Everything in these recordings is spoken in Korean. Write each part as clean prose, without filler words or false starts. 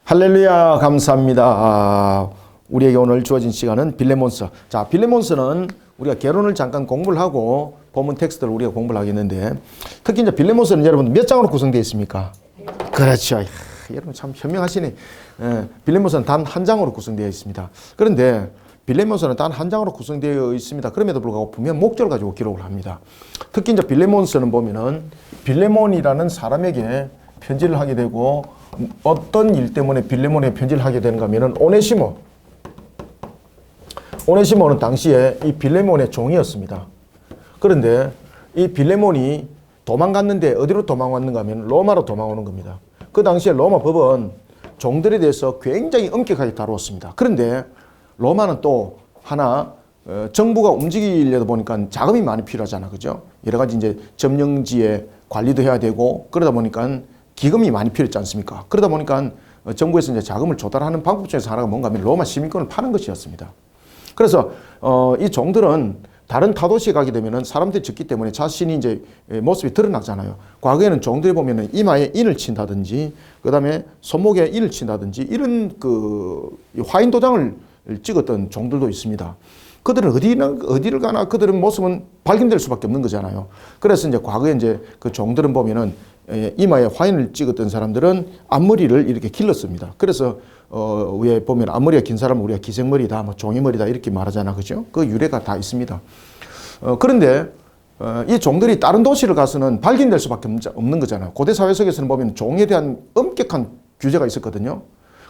할렐루야, 감사합니다. 우리에게 오늘 주어진 시간은 빌레몬서. 자, 빌레몬서는 우리가 개론을 잠깐 공부를 하고 본문 텍스트를 우리가 공부를 하겠는데, 특히 이제 빌레몬서는 여러분 몇 장으로 구성되어 있습니까? 그렇죠. 이야, 여러분 참 현명하시네. 빌레몬서는 단 한 장으로 구성되어 있습니다. 그런데 빌레몬서는 단 한 장으로 구성되어 있습니다. 그럼에도 불구하고 분명 목적을 가지고 기록을 합니다. 특히 이제 빌레몬서는 보면은 빌레몬이라는 사람에게 편지를 하게 되고, 어떤 일 때문에 빌레몬에 편지를 하게 되는가 하면은 오네시모는 당시에 이 빌레몬의 종이었습니다. 그런데 이 빌레몬이 도망갔는데 어디로 도망왔는가 하면 로마로 도망오는 겁니다. 그 당시에 로마 법은 종들에 대해서 굉장히 엄격하게 다루었습니다. 그런데 로마는 또 하나 정부가 움직이려다 보니까 자금이 많이 필요하잖아, 그죠? 여러 가지 이제 점령지에 관리도 해야 되고 그러다 보니까 기금이 많이 필요했지 않습니까? 그러다 보니까 정부에서 이제 자금을 조달하는 방법 중에서 하나가 뭔가 하면 로마 시민권을 파는 것이었습니다. 그래서 이 종들은 다른 타도시에 가게 되면은 사람들이 적기 때문에 자신이 이제 모습이 드러나잖아요. 과거에는 종들이 보면은 이마에 인을 친다든지, 그 다음에 손목에 인을 친다든지 이런 그 화인 도장을 찍었던 종들도 있습니다. 그들은 어디를 가나 그들은 모습은 발견될 수밖에 없는 거잖아요. 그래서 이제 과거에 이제 그 종들은 보면은 이마에 화인을 찍었던 사람들은 앞머리를 이렇게 길렀습니다. 그래서 위에 보면 앞머리가 긴 사람은 우리가 기생머리다, 뭐 종이머리다 이렇게 말하잖아, 그죠? 그 유래가 다 있습니다. 그런데 이 종들이 다른 도시를 가서는 발견될 수밖에 없는 거잖아요. 고대 사회 속에서는 보면 종에 대한 엄격한 규제가 있었거든요.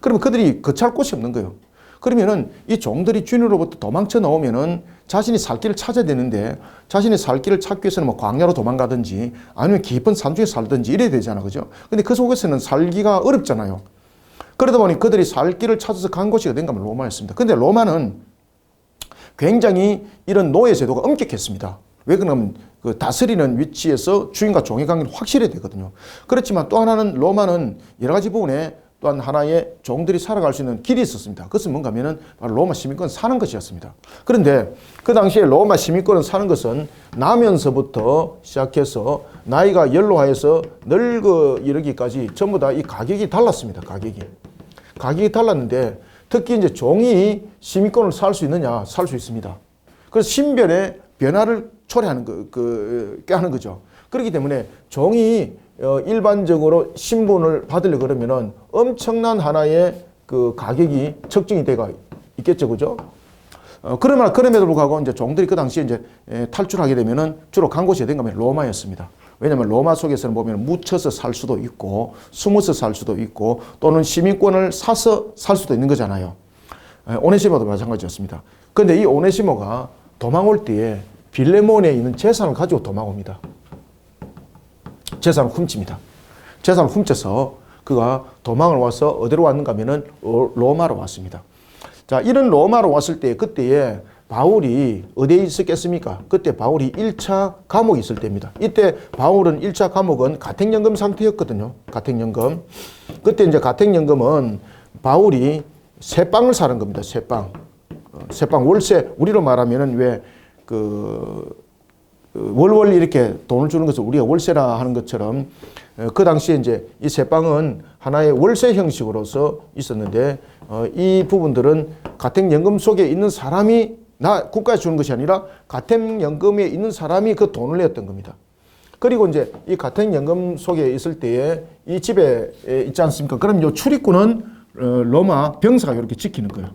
그러면 그들이 거처할 곳이 없는 거예요. 그러면은 이 종들이 주인으로부터 도망쳐 나오면은 자신이 살 길을 찾아야 되는데, 자신이 살 길을 찾기 위해서는 뭐 광야로 도망가든지 아니면 깊은 산중에 살든지 이래야 되잖아, 그죠? 근데 그 속에서는 살기가 어렵잖아요. 그러다 보니 그들이 살 길을 찾아서 간 곳이 어딘가 하면 로마였습니다. 근데 로마는 굉장히 이런 노예 제도가 엄격했습니다. 왜 그러냐면 그 다스리는 위치에서 주인과 종의 관계는 확실해야 되거든요. 그렇지만 또 하나는 로마는 여러 가지 부분에 또한 하나의 종들이 살아갈 수 있는 길이 있었습니다. 그것은 뭔가 하면은 바로 로마 시민권 사는 것이었습니다. 그런데 그 당시에 로마 시민권을 사는 것은 나면서부터 시작해서 나이가 연로하여서 늙어 이르기까지 전부 다 이 가격이 달랐습니다. 가격이 달랐는데 특히 이제 종이 시민권을 살 수 있느냐? 살 수 있습니다. 그래서 신변의 변화를 초래하는 하는 거죠. 그렇기 때문에 종이 일반적으로 신분을 받으려고 그러면은 엄청난 하나의 그 가격이 책정이 돼가 있겠죠, 그죠? 그럼에도 불구하고 이제 종들이 그 당시에 이제 탈출하게 되면은 주로 간 곳이 어딘가 하면 로마였습니다. 왜냐하면 로마 속에서는 보면 묻혀서 살 수도 있고, 숨어서 살 수도 있고, 또는 시민권을 사서 살 수도 있는 거잖아요. 오네시모도 마찬가지였습니다. 그런데 이 오네시모가 도망올 때에 빌레몬에 있는 재산을 가지고 도망옵니다. 재산을 훔칩니다. 재산을 훔쳐서 그가 도망을 와서 어디로 왔는가 하면은 로마로 왔습니다. 자, 이런 로마로 왔을 때 그때에 바울이 어디에 있었겠습니까? 그때 바울이 1차 감옥에 있을 때입니다. 이때 바울은 1차 감옥은 가택연금 상태였거든요. 가택연금. 그때 이제 가택연금은 바울이 새빵을 사는 겁니다. 새빵 월세, 우리로 말하면은 왜 월월 이렇게 돈을 주는 것을 우리가 월세라 하는 것처럼 그 당시에 이제 이 새빵은 하나의 월세 형식으로서 있었는데 이 부분들은 가택연금 속에 있는 사람이 국가에 주는 것이 아니라 가택연금에 있는 사람이 그 돈을 냈던 겁니다. 그리고 이제 이 가택연금 속에 있을 때에 이 집에 있지 않습니까? 그럼 이 출입구는 로마 병사가 이렇게 지키는 거예요.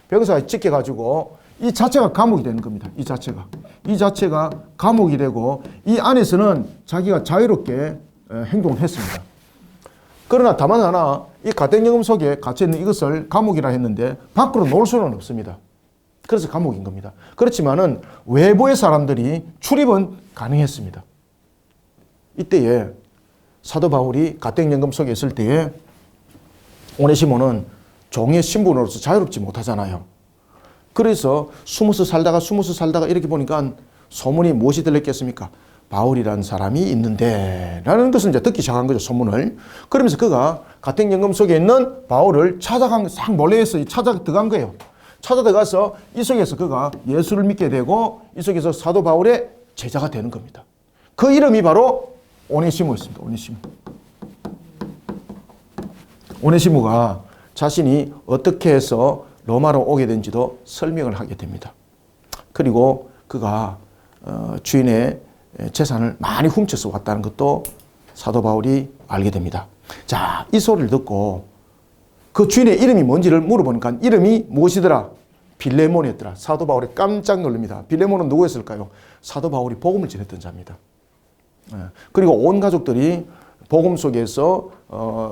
병사가 지켜가지고 이 자체가 감옥이 되는 겁니다. 이 자체가 감옥이 되고 이 안에서는 자기가 자유롭게 행동을 했습니다. 그러나 다만 하나 이 가택연금 속에 갇혀있는 이것을 감옥이라 했는데 밖으로 놓을 수는 없습니다. 그래서 감옥인 겁니다. 그렇지만은 외부의 사람들이 출입은 가능했습니다. 이때에 사도 바울이 가택연금 속에 있을 때에 오네시모는 종의 신분으로서 자유롭지 못하잖아요. 그래서 숨어서 살다가 이렇게 보니까 소문이 무엇이 들렸겠습니까? 바울이라는 사람이 있는데 라는 것을 이제 듣기 시작한 거죠, 소문을. 그러면서 그가 가택연금 속에 있는 바울을 싹 몰래해서 찾아 들어간 거예요. 찾아 들어가서 이 속에서 그가 예수를 믿게 되고 이 속에서 사도 바울의 제자가 되는 겁니다. 그 이름이 바로 오네시모였습니다. 오네시모가 자신이 어떻게 해서 로마로 오게 된지도 설명을 하게 됩니다. 그리고 그가 주인의 재산을 많이 훔쳐서 왔다는 것도 사도 바울이 알게 됩니다. 자, 이 소리를 듣고 그 주인의 이름이 뭔지를 물어보니까 이름이 무엇이더라? 빌레몬이었더라. 사도 바울이 깜짝 놀랍니다. 빌레몬은 누구였을까요? 사도 바울이 복음을 전했던 자입니다. 그리고 온 가족들이 복음 속에서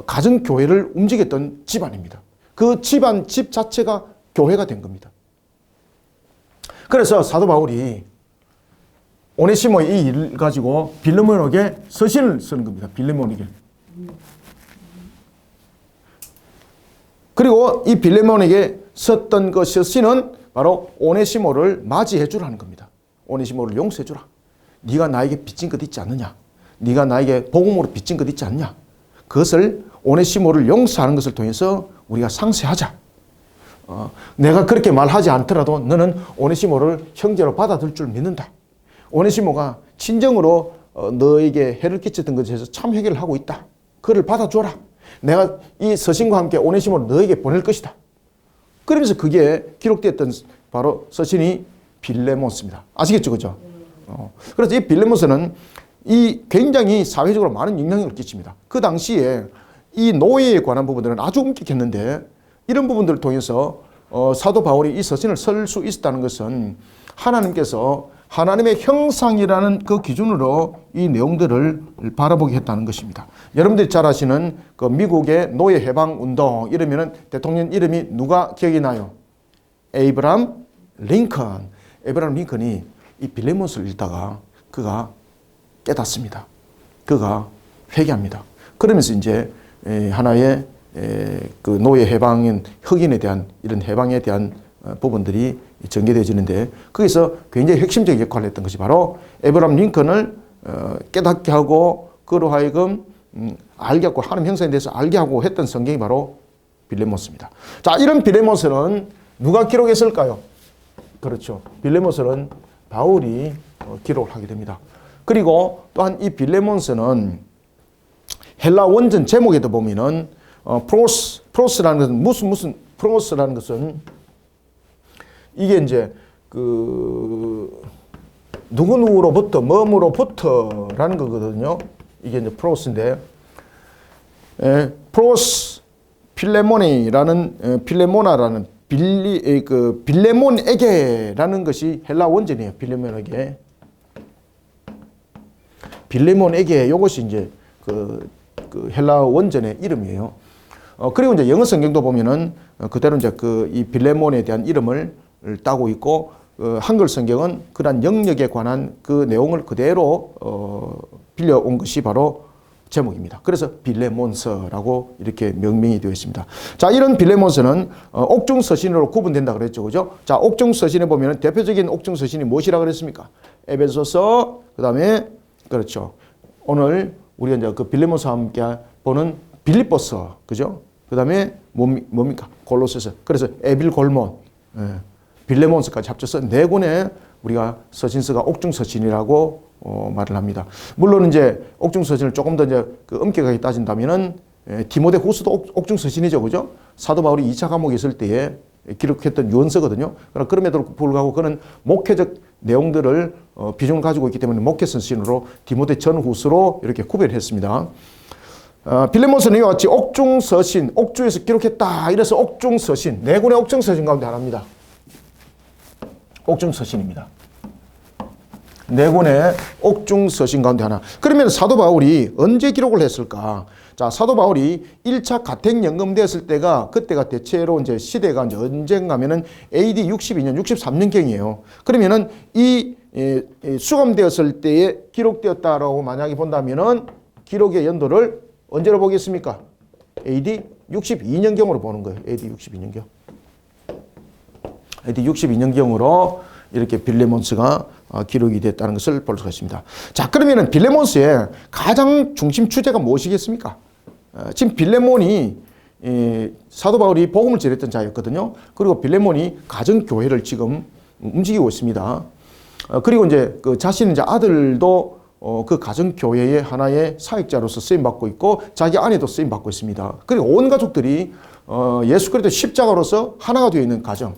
가정교회를 움직였던 집안입니다. 그 집안, 집 자체가 교회가 된 겁니다. 그래서 사도 바울이 오네시모의 이 일을 가지고 빌레몬에게 서신을 쓰는 겁니다. 빌레몬에게. 그리고 이 빌레몬에게 썼던 그 서신은 바로 오네시모를 맞이해 주라는 겁니다. 오네시모를 용서해 주라. 네가 나에게 빚진 것 있지 않느냐? 네가 나에게 복음으로 빚진 것 있지 않냐? 그것을 오네시모를 용서하는 것을 통해서 우리가 상쇄하자. 내가 그렇게 말하지 않더라도 너는 오네시모를 형제로 받아들일 줄 믿는다. 오네시모가 친정으로 너에게 해를 끼쳤던 것에 대해서 참 회개를 하고 있다. 그를 받아줘라. 내가 이 서신과 함께 오네시모를 너에게 보낼 것이다. 그러면서 그게 기록되었던 바로 서신이 빌레몬스입니다. 아시겠죠? 그죠? 그래서 이 빌레몬스는 이 굉장히 사회적으로 많은 영향력을 끼칩니다. 그 당시에 이 노예에 관한 부분들은 아주 엄격했는데 이런 부분들을 통해서 사도 바울이 이 서신을 쓸 수 있었다는 것은 하나님께서 하나님의 형상이라는 그 기준으로 이 내용들을 바라보게 했다는 것입니다. 여러분들이 잘 아시는 그 미국의 노예 해방 운동 이러면은 대통령 이름이 누가 기억이 나요? 에이브람 링컨. 에이브람 링컨이 이 빌레몬스를 읽다가 그가 깨닫습니다. 그가 회개합니다. 그러면서 이제 하나의 그 노예 해방인 흑인에 대한 이런 해방에 대한 부분들이 전개되어지는데 거기서 굉장히 핵심적인 역할을 했던 것이 바로 에브람 링컨을 깨닫게 하고 그로 하여금 알게 하고 하나님 형상에 대해서 알게 하고 했던 성경이 바로 빌레몬스입니다. 자, 이런 빌레몬스는 누가 기록했을까요? 그렇죠. 빌레몬스는 바울이 기록을 하게 됩니다. 그리고 또한 이 빌레몬스는 헬라 원전 제목에도 보면은 프로스라는 것은 무슨 프로스라는 것은 이게 이제 그 누구누구로부터 뭐뭐로부터라는 거거든요. 이게 이제 프로스인데 프로스 필레모니라는 필레모나라는 빌레몬에게라는 것이 헬라 원전이에요. 빌레몬에게 이것이 이제 그 헬라 원전의 이름이에요. 그리고 이제 영어 성경도 보면은 그대로 이제 이 빌레몬에 대한 이름을 따고 있고 한글 성경은 그러한 영역에 관한 그 내용을 그대로 빌려온 것이 바로 제목입니다. 그래서 빌레몬서라고 이렇게 명명이 되어 있습니다. 자, 이런 빌레몬서는 옥중서신으로 구분된다 그랬죠. 그죠? 자, 옥중서신에 보면 대표적인 옥중서신이 무엇이라 그랬습니까? 에베소서, 그 다음에, 그렇죠. 오늘 우리가 이제 그 빌레몬서와 함께 보는 빌립보서, 그죠? 그 다음에 뭡니까? 골로새서. 그래서 에빌골몬, 빌레몬서까지 합쳐서 네 권의 우리가 서신서가 옥중서신이라고 말을 합니다. 물론 이제 옥중서신을 조금 더 이제 그 엄격하게 따진다면은 디모데 후서도 옥중서신이죠, 그죠? 사도 바울이 2차 감옥에 있을 때에 기록했던 유언서거든요. 그러나 그럼에도 불구하고 그는 목회적 내용들을 비중을 가지고 있기 때문에 목회서신으로 디모데 전후서로 이렇게 구별했습니다. 빌레몬서는 이와 같이 옥중서신, 옥주에서 기록했다. 이래서 옥중서신, 네 권의 옥중서신 가운데 하나입니다. 옥중서신입니다. 네 권의 옥중서신 가운데 하나. 그러면 사도 바울이 언제 기록을 했을까? 자, 사도 바울이 1차 가택연금 되었을 때가 그때가 대체로 이제 시대가 이제 언젠가면은 AD 62년, 63년경이에요. 그러면은 이 수감되었을 때에 기록되었다라고 만약에 본다면은 기록의 연도를 언제로 보겠습니까? AD 62년경으로 보는 거예요. AD 62년경. AD 62년경으로 이렇게 빌레몬스가 기록이 됐다는 것을 볼 수가 있습니다. 자, 그러면은 빌레몬스의 가장 중심 주제가 무엇이겠습니까? 지금 빌레몬이 사도 바울이 복음을 전했던 자였거든요. 그리고 빌레몬이 가정교회를 지금 움직이고 있습니다. 그리고 이제 그 자신의 이제 아들도 그 가정교회의 하나의 사역자로서 쓰임받고 있고 자기 아내도 쓰임받고 있습니다. 그리고 온 가족들이 예수 그리스도 십자가로서 하나가 되어 있는 가정.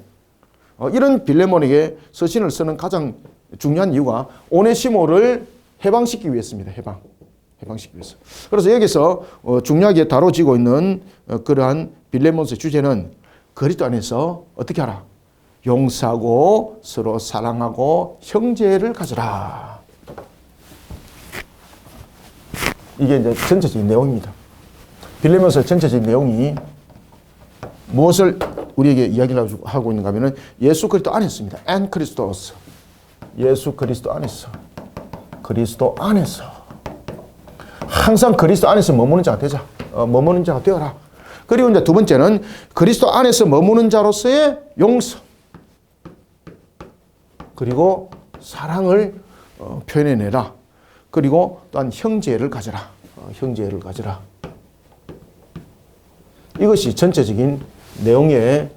이런 빌레몬에게 서신을 쓰는 가장 중요한 이유가 오네시모를 해방시키기 위해서입니다. 해방시키기 위해서. 그래서 여기서 중요하게 다뤄지고 있는 그러한 빌레몬서의 주제는 그리스도 안에서 어떻게 하라? 용서하고 서로 사랑하고 형제를 가져라. 이게 이제 전체적인 내용입니다. 빌레몬서의 전체적인 내용이 무엇을 우리에게 이야기를 하고 있는가 하면은 예수 그리스도 안에 있습니다. 앤 크리스토스. 예수 그리스도 안에서. 그리스도 안에서. 항상 그리스도 안에서 머무는 자가 되자. 머무는 자가 되어라. 그리고 이제 두 번째는 그리스도 안에서 머무는 자로서의 용서. 그리고 사랑을 표현해내라. 그리고 또한 형제를 가져라. 형제를 가져라. 이것이 전체적인 내용의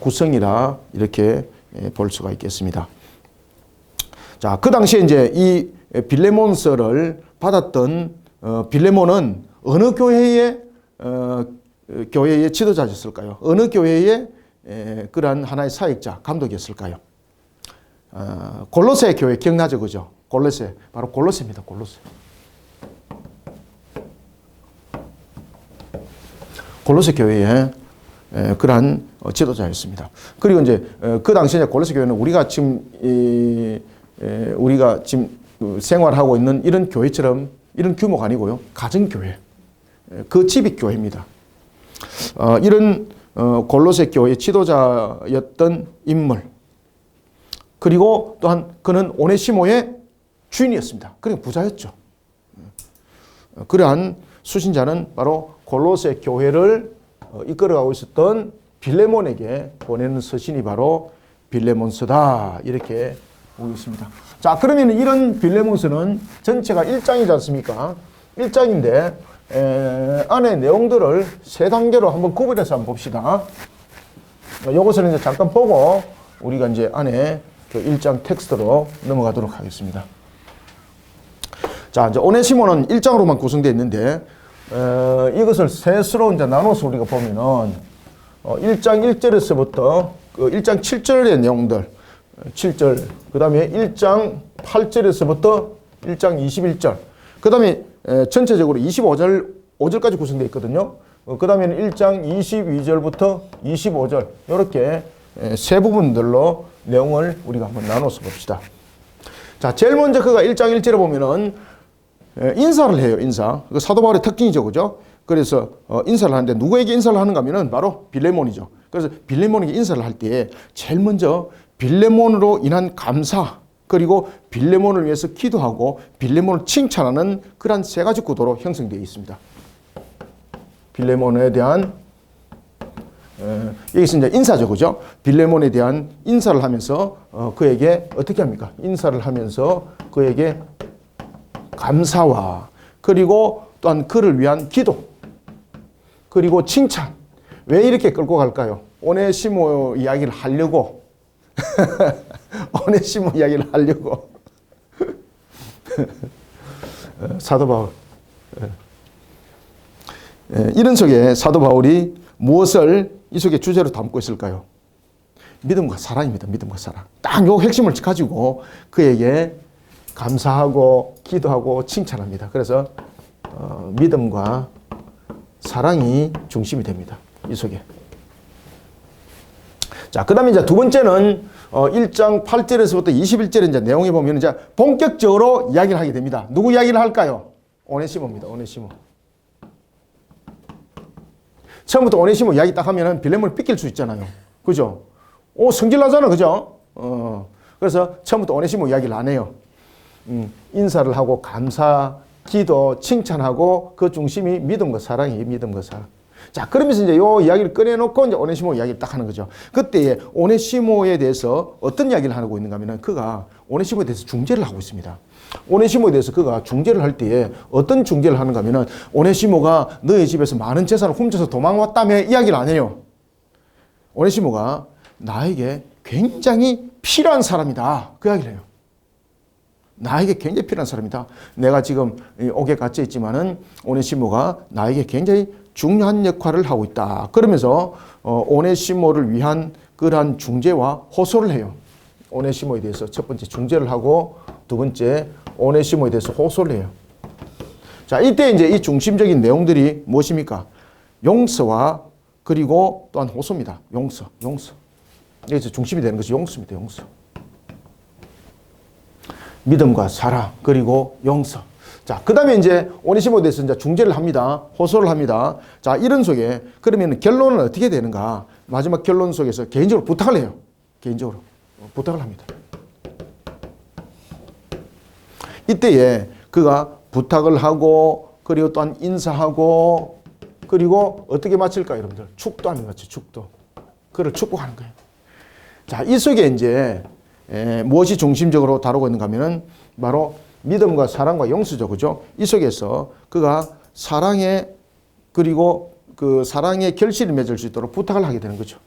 구성이라 이렇게 볼 수가 있겠습니다. 자, 그 당시에 이제 이 빌레몬서를 받았던 빌레몬은 어느 교회의 지도자였을까요? 어느 교회의 그러한 하나의 사역자, 감독이었을까요? 골로새 교회 기억나죠, 그죠? 골로새, 바로 골로새입니다. 골로새. 골로새 교회의 그러한 지도자였습니다. 그리고 이제 그 당시에 골로새 교회는 우리가 지금 생활하고 있는 이런 교회처럼 이런 규모가 아니고요, 가정교회, 그 집이 교회입니다. 이런 골로새 교회의 지도자였던 인물. 그리고 또한 그는 오네시모의 주인이었습니다. 그러니까 부자였죠. 그러한 수신자는 바로 골로새 교회를 이끌어가고 있었던 빌레몬에게 보내는 서신이 바로 빌레몬서다. 이렇게 보고 있습니다. 자, 그러면 이런 빌레몬서는 전체가 1장이지 않습니까? 1장인데 안에 내용들을 세 단계로 한번 구분해서 한번 봅시다. 이것을 이제 잠깐 보고 우리가 이제 안에 그 1장 텍스트로 넘어가도록 하겠습니다. 자, 이제 오네시모는 1장으로만 구성되어 있는데 이것을 셋으로 이제 나눠서 우리가 보면은 1장 1절에서부터 그 1장 7절의 내용들, 7절, 그 다음에 1장 8절에서부터 1장 21절, 그 다음에 전체적으로 5절까지 구성되어 있거든요. 그 다음에는 1장 22절부터 25절, 이렇게 세 부분들로 내용을 우리가 한번 나눠서 봅시다. 자, 제일 먼저 그가 1장 1절에 보면은 인사를 해요, 인사. 그 사도 바울의 특징이죠, 그죠? 그래서 인사를 하는데 누구에게 인사를 하는가 하면은 바로 빌레몬이죠. 그래서 빌레몬에게 인사를 할 때 제일 먼저 빌레몬으로 인한 감사, 그리고 빌레몬을 위해서 기도하고 빌레몬을 칭찬하는 그러한 세 가지 구도로 형성되어 있습니다. 빌레몬에 대한 여기서 이제 인사죠, 그죠? 빌레몬에 대한 인사를 하면서 그에게 어떻게 합니까? 인사를 하면서 그에게 감사와 그리고 또한 그를 위한 기도, 그리고 칭찬. 왜 이렇게 끌고 갈까요? 오네시모 이야기를 하려고 오네시모 이야기를 하려고 사도 바울. 이런 속에 사도 바울이 무엇을 이 속에 주제로 담고 있을까요? 믿음과 사랑입니다. 믿음과 사랑. 딱 요 핵심을 가지고 그에게 감사하고 기도하고 칭찬합니다. 그래서 믿음과 사랑이 중심이 됩니다. 이 속에. 자, 그 다음에 이제 두 번째는 1장 8절에서부터 21절의 이제 내용에 보면 이제 본격적으로 이야기를 하게 됩니다. 누구 이야기를 할까요? 오네시모입니다. 오네시모. 처음부터 오네시모 이야기 딱 하면은 빌레몬을 삐낄 수 있잖아요. 그죠? 성질나잖아. 그죠? 그래서 처음부터 오네시모 이야기를 안 해요. 인사를 하고 감사, 기도, 칭찬하고 그 중심이 믿음과 사랑이에요. 믿음과 사랑. 자, 그러면서 이제 요 이야기를 꺼내놓고 이제 오네시모 이야기를 딱 하는 거죠. 그때 오네시모에 대해서 어떤 이야기를 하고 있는가 하면은 그가 오네시모에 대해서 중재를 하고 있습니다. 오네시모에 대해서 그가 중재를 할 때에 어떤 중재를 하는가 하면은 오네시모가 너의 집에서 많은 재산을 훔쳐서 도망왔다며 이야기를 안 해요. 오네시모가 나에게 굉장히 필요한 사람이다. 그 이야기를 해요. 나에게 굉장히 필요한 사람이다. 내가 지금 옥에 갇혀 있지만은 오네시모가 나에게 굉장히 중요한 역할을 하고 있다. 그러면서 오네시모를 위한 그러한 중재와 호소를 해요. 오네시모에 대해서 첫 번째 중재를 하고 두 번째 오네시모에 대해서 호소를 해요. 자, 이때 이제 이 중심적인 내용들이 무엇입니까? 용서와 그리고 또한 호소입니다. 용서. 여기서 중심이 되는 것이 용서입니다. 용서. 믿음과 사랑 그리고 용서. 자, 그 다음에 이제 오네시모에 대해서 이제 중재를 합니다. 호소를 합니다. 자, 이런 속에 그러면 결론은 어떻게 되는가? 마지막 결론 속에서 개인적으로 부탁을 해요. 개인적으로 부탁을 합니다. 이때에 그가 부탁을 하고 그리고 또한 인사하고 그리고 어떻게 마칠까 여러분들? 축도하는 거죠. 축도. 그를 축복하는 거예요. 자, 이 속에 이제 무엇이 중심적으로 다루고 있는가 하면은 바로 믿음과 사랑과 용서죠. 그죠? 이 속에서 그가 사랑에 그리고 그 사랑의 결실을 맺을 수 있도록 부탁을 하게 되는 거죠.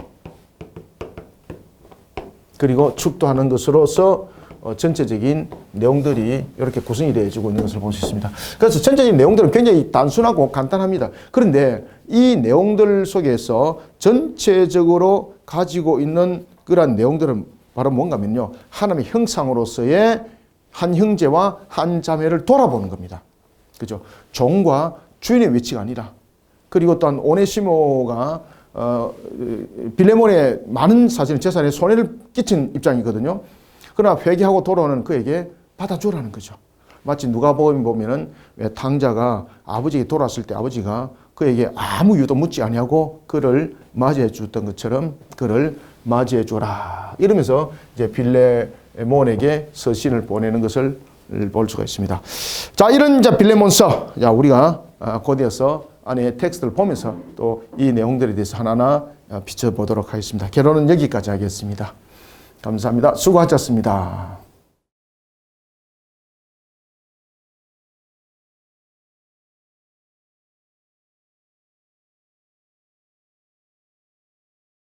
그리고 축도하는 것으로서 전체적인 내용들이 이렇게 구성이 되어지고 있는 것을 볼 수 있습니다. 그래서 전체적인 내용들은 굉장히 단순하고 간단합니다. 그런데 이 내용들 속에서 전체적으로 가지고 있는 그러한 내용들은 바로 뭔가 하면요. 하나님의 형상으로서의 한 형제와 한 자매를 돌아보는 겁니다. 그죠? 종과 주인의 위치가 아니라 그리고 또한 오네시모가 빌레몬의 많은 사실은 재산에 손해를 끼친 입장이거든요. 그러나 회개하고 돌아오는 그에게 받아주라는 거죠. 마치 누가복음 보면은 탕자가 아버지에게 돌아왔을 때 아버지가 그에게 아무 이유도 묻지 아니하고 그를 맞이해 줬던 것처럼 그를 맞이해 줘라. 이러면서 이제 빌레몬에게 서신을 보내는 것을 볼 수가 있습니다. 자, 이런 이제 빌레몬서, 자, 우리가 곧이어서 안에 텍스트를 보면서 또 이 내용들에 대해서 하나하나 비춰보도록 하겠습니다. 결론은 여기까지 하겠습니다. 감사합니다. 수고하셨습니다.